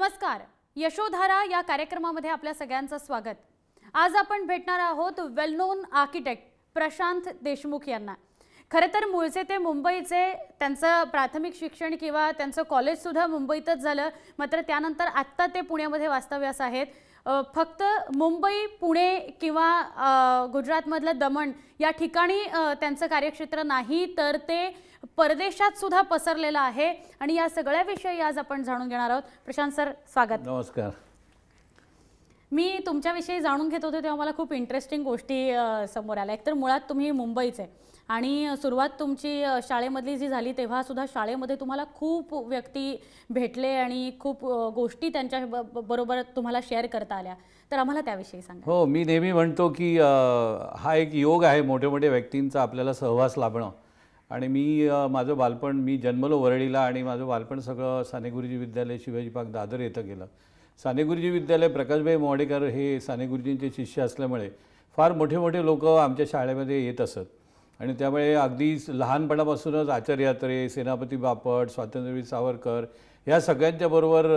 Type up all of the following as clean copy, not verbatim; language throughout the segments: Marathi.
नमस्कार. यशोधारा या कार्यक्रमामध्ये आपल्या सगळ्यांचं स्वागत. आज आपण भेटणार आहोत वेल नोन आर्किटेक्ट प्रशांत देशमुख यांना. खरं तर मूळचे ते मुंबईचे, त्यांचं प्राथमिक शिक्षण किंवा त्यांचं कॉलेज सुद्धा मुंबईतच झालं, मात्र त्यानंतर आत्ता ते पुण्यामध्ये वास्तव्यास आहेत. फक्त मुंबई, पुणे किंवा गुजरातमधलं दमण या ठिकाणी त्यांचं कार्यक्षेत्र नाही, तर ते परदेशात सुद्धा पसरलेलं आहे आणि या सगळ्याविषयी आज आपण जाणून घेणार आहोत. प्रशांत सर, स्वागत. नमस्कार. मी तुमच्याविषयी जाणून घेत होते तेव्हा मला खूप इंटरेस्टिंग गोष्टी समोर आल्या. एकतर मुळात तुम्ही मुंबईचे आणि सुरुवात तुमची शाळेमधली जी झाली तेव्हा सुद्धा शाळेमध्ये तुम्हाला खूप व्यक्ती भेटले आणि खूप गोष्टी त्यांच्या बरोबर तुम्हाला शेअर करता आल्या, तर आम्हाला त्याविषयी सांगा. हो, मी नेहमी म्हणतो की हा एक योग आहे मोठे मोठे व्यक्तींचा आपल्याला सहवास लाभणं. आणि माझं बालपण, मी जन्मलो वरळीला आणि माझं बालपण सगळं साने गुरुजी विद्यालय शिवाजी पार्क दादर येतं गेलं. साने गुरुजी विद्यालय, प्रकाशभाई मोडेकर हे साने गुरुजींचे शिष्य असल्यामुळे फार मोठे मोठे लोक आमच्या शाळेमध्ये येत असत आणि त्यामुळे अगदी लहानपणापासूनच आचार्य अत्रे, सेनापती बापट, स्वातंत्र्यवीर सावरकर ह्या सगळ्यांच्या बरोबर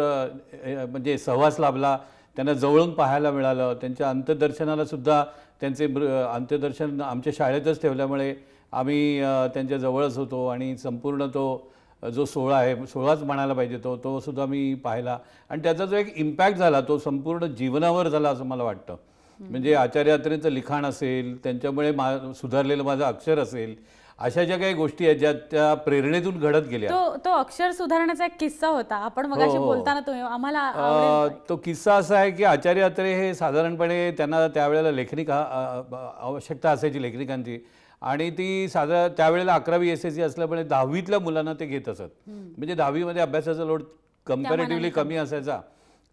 म्हणजे सहवास लाभला. त्यांना जवळून पाहायला मिळालं. त्यांच्या अंत्यदर्शनाला सुद्धा त्यांचे अंत्यदर्शन आमच्या शाळेतच ठेवल्यामुळे आम्ही त्यांच्या जवळच होतो आणि संपूर्ण तो जो सोहळा आहे, सोहळाच म्हणायला पाहिजे, तो सुद्धा मी पाहिला आणि त्याचा जो एक इम्पॅक्ट झाला तो संपूर्ण जीवनावर झाला असं मला वाटतं. म्हणजे आचार्य अत्रेंचं लिखाण असेल, त्यांच्यामुळे सुधारलेलं माझं अक्षर असेल, अशा ज्या काही गोष्टी आहेत ज्या त्या प्रेरणेतून घडत गेल्या. तो अक्षर सुधारण्याचा एक किस्सा होता, आपण मगाशी बोलताना तुम्ही आम्हाला तो किस्सा असा आहे की आचार्य अत्रे हे साधारणपणे त्यांना त्यावेळेला लेखनिक आवश्यकता असायची लेखनिकांची आणि ती त्यावेळेला 11वी SSC असल्यामुळे 10वीतल्या मुलांना ते घेत असत. म्हणजे 10वीमध्ये अभ्यासाचा लोड कम्पॅरेटिव्हली कमी असायचा,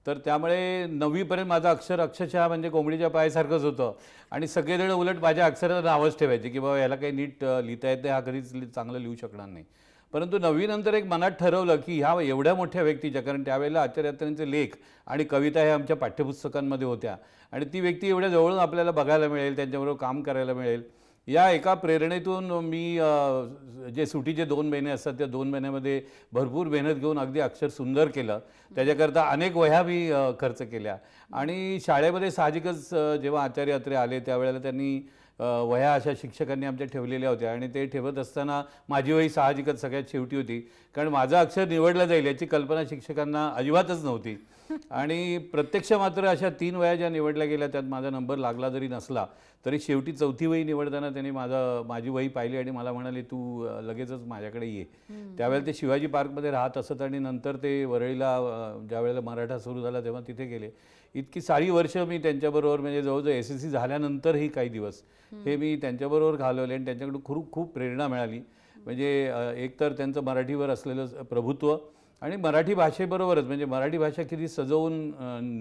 तर त्यामुळे 9वीपर्यंत माझं अक्षर अक्षरशः म्हणजे कोंबडीच्या पायासारखंच होतं आणि सगळेजण उलट माझ्या अक्षराला नावच ठेवायचे की बाबा याला काही नीट लिहिता येत नाही, हा कधीच चांगलं लिहू शकणार नाही. परंतु 9वीनंतर एक मनात ठरवलं की ह्या एवढ्या मोठ्या व्यक्तीच्या, कारण त्यावेळेला आचार्य अत्रेंचे लेख आणि कविता हे आमच्या पाठ्यपुस्तकांमध्ये होत्या आणि ती व्यक्ती एवढ्या जवळून आपल्याला बघायला मिळेल, त्यांच्याबरोबर काम करायला मिळेल, या एका प्रेरणेतून मी जे सुटीचे 2 महिने असतात त्या 2 महिन्यामध्ये भरपूर मेहनत घेऊन अगदी अक्षर सुंदर केलं. त्याच्याकरता अनेक वह्या मी खर्च केल्या आणि शाळेमध्ये साहजिकच जेव्हा आचार्य अत्रे आले त्यावेळेला त्यांनी वह्या अशा शिक्षकांनी आमच्या ठेवलेल्या होत्या आणि ते ठेवत असताना माझी वही साहजिकच सगळ्यात शेवटी होती, कारण माझं अक्षर निवडलं जाईल याची कल्पना शिक्षकांना अजिबातच नव्हती. आणि प्रत्यक्ष मात्र अशा 3 वह्या ज्या निवडल्या गेल्या त्यात माझा नंबर लागला जरी नसला तरी शेवटी 4थी वही निवडताना त्यांनी माझी वही पाहिली आणि मला म्हणाले तू लगेचच माझ्याकडे ये. त्यावेळेला ते शिवाजी पार्कमध्ये राहत असत आणि नंतर ते वरळीला ज्यावेळेला मराठा सुरू झाला तेव्हा तिथे गेले. इतकी सारी वर्ष मी त्यांच्याबरोबर, म्हणजे जवळजवळ SSC झाल्यानंतरही काही दिवस हे मी त्यांच्याबरोबर घालवले आणि त्यांच्याकडून खूप प्रेरणा मिळाली. म्हणजे एकतर त्यांचं मराठीवर असलेलं प्रभुत्व आणि मराठी भाषेबरोबरच, म्हणजे मराठी भाषा किती सजवून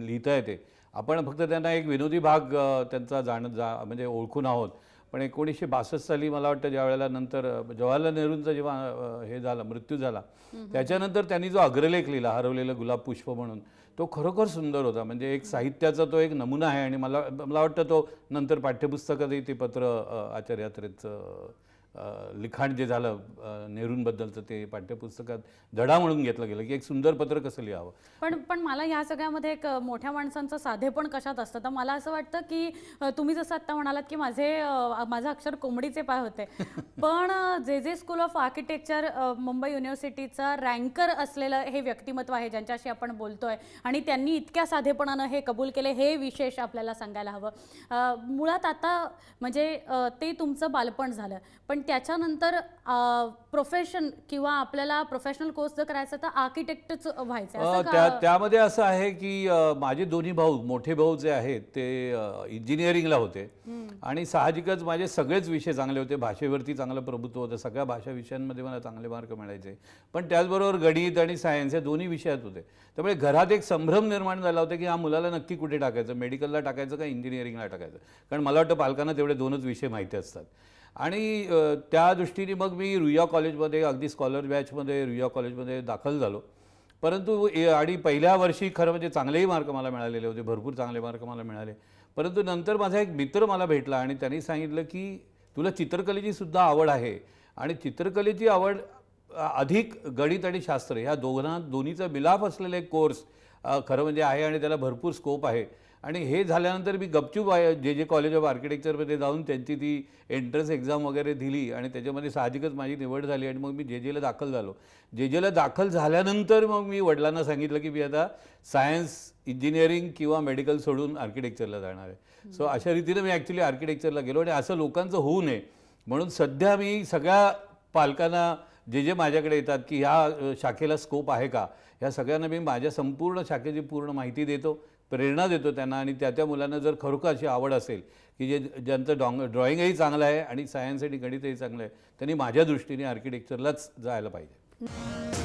लिहिता येते. आपण फक्त त्यांना एक विनोदी भाग त्यांचा म्हणजे ओळखून आहोत, पण 1962 साली मला वाटतं ज्या वेळेला नंतर जवाहरलाल नेहरूंचा जेव्हा हे झाला, मृत्यू झाला, त्याच्यानंतर त्यांनी जो अग्रलेख लिहिला हरवलेलं गुलाब पुष्प म्हणून, तो खरोखर सुंदर होता. म्हणजे एक साहित्याचा तो एक नमुना आहे आणि मला वाटतं तो नंतर पाठ्यपुस्तकातही ते पत्र आचार्य अत्रेंचं लिखाण जे झालं नेहरूंबद्दलचं ते पाठ्यपुस्तकात धडा म्हणून घेतलं गेलं की एक सुंदर पत्र कसं लिहावं. पण मला ह्या सगळ्यामध्ये एक मोठ्या माणसांचं साधेपण कशात असतं, तर मला असं वाटतं की तुम्ही जसं आत्ता म्हणालात की माझं अक्षर कोंबडीचे पाय होते, पण जे स्कूल ऑफ आर्किटेक्चर मुंबई युनिव्हर्सिटीचा रँकर असलेलं हे व्यक्तिमत्व आहे ज्यांच्याशी आपण बोलतोय आणि त्यांनी इतक्या साधेपणानं हे कबूल केले, हे विशेष आपल्याला सांगायला हवं. मुळात आता म्हणजे ते तुमचं बालपण झालं, पण त्याच्यानंतर प्रोफेशन किंवा आपल्याला प्रोफेशनल कोर्स जर करायचा तर आर्किटेक्टच व्हायचं. त्यामध्ये असं आहे की माझे दोन्ही भाऊ, मोठे भाऊ जे आहेत ते इंजिनिअरिंगला होते आणि साहजिकच माझे सगळेच विषय चांगले होते. भाषेवरती चांगलं प्रभुत्व होतं, सगळ्या भाषा विषयांमध्ये मला चांगले मार्क मिळायचे, पण त्याचबरोबर गणित आणि सायन्स या दोन्ही विषयात होते. त्यामुळे घरात एक संभ्रम निर्माण झाला होता की हा मुलाला नक्की कुठे टाकायचं, मेडिकलला टाकायचं का इंजिनिअरिंगला टाकायचं, कारण मला वाटतं पालकांना तेवढे 2च विषय माहिती असतात. आणि त्या दृष्टीने मग मी रुईया कॉलेजमध्ये, अगदी स्कॉलर बॅचमध्ये रुईया कॉलेजमध्ये दाखल झालो. परंतु आणि पहिल्या वर्षी खरं म्हणजे चांगलेही मार्क मला मिळालेले होते, भरपूर चांगले मार्क मला मिळाले. परंतु नंतर माझा एक मित्र मला भेटला आणि त्यांनी सांगितलं की तुला चित्रकलेची सुद्धा आवड आहे आणि चित्रकलेची आवड अधिक गणित आणि शास्त्र ह्या दोन्हीचा मिलाप असलेले कोर्स खरं म्हणजे आहे आणि त्याला भरपूर स्कोप आहे. आणि हे झाल्यानंतर मी गपचूप जे कॉलेज ऑफ आर्किटेक्चरमध्ये जाऊन त्यांची ती एंट्रन्स एक्झाम वगैरे दिली आणि त्याच्यामध्ये साहजिकच माझी निवड झाली आणि मग मी JJला दाखल झालो. JJला दाखल झाल्यानंतर मग मी वडिलांना सांगितलं की मी आता सायन्स, इंजिनिअरिंग किंवा मेडिकल सोडून आर्किटेक्चरला जाणार आहे. सो अशा रीतीने मी ॲक्च्युली आर्किटेक्चरला गेलो आणि असं लोकांचं होऊ नये म्हणून सध्या मी सगळ्या पालकांना जे माझ्याकडे येतात की ह्या शाखेला स्कोप आहे का, ह्या सगळ्यांना मी माझ्या संपूर्ण शाखेची पूर्ण माहिती देतो, प्रेरणा देतो त्यांना. आणि त्या मुलांना जर खरोखर अशी आवड असेल की ज्यांचं ड्रॉइंगही चांगलं आहे आणि सायन्स आणि गणितही चांगलं आहे, त्यांनी माझ्या दृष्टीने आर्किटेक्चरलाच जायला पाहिजे.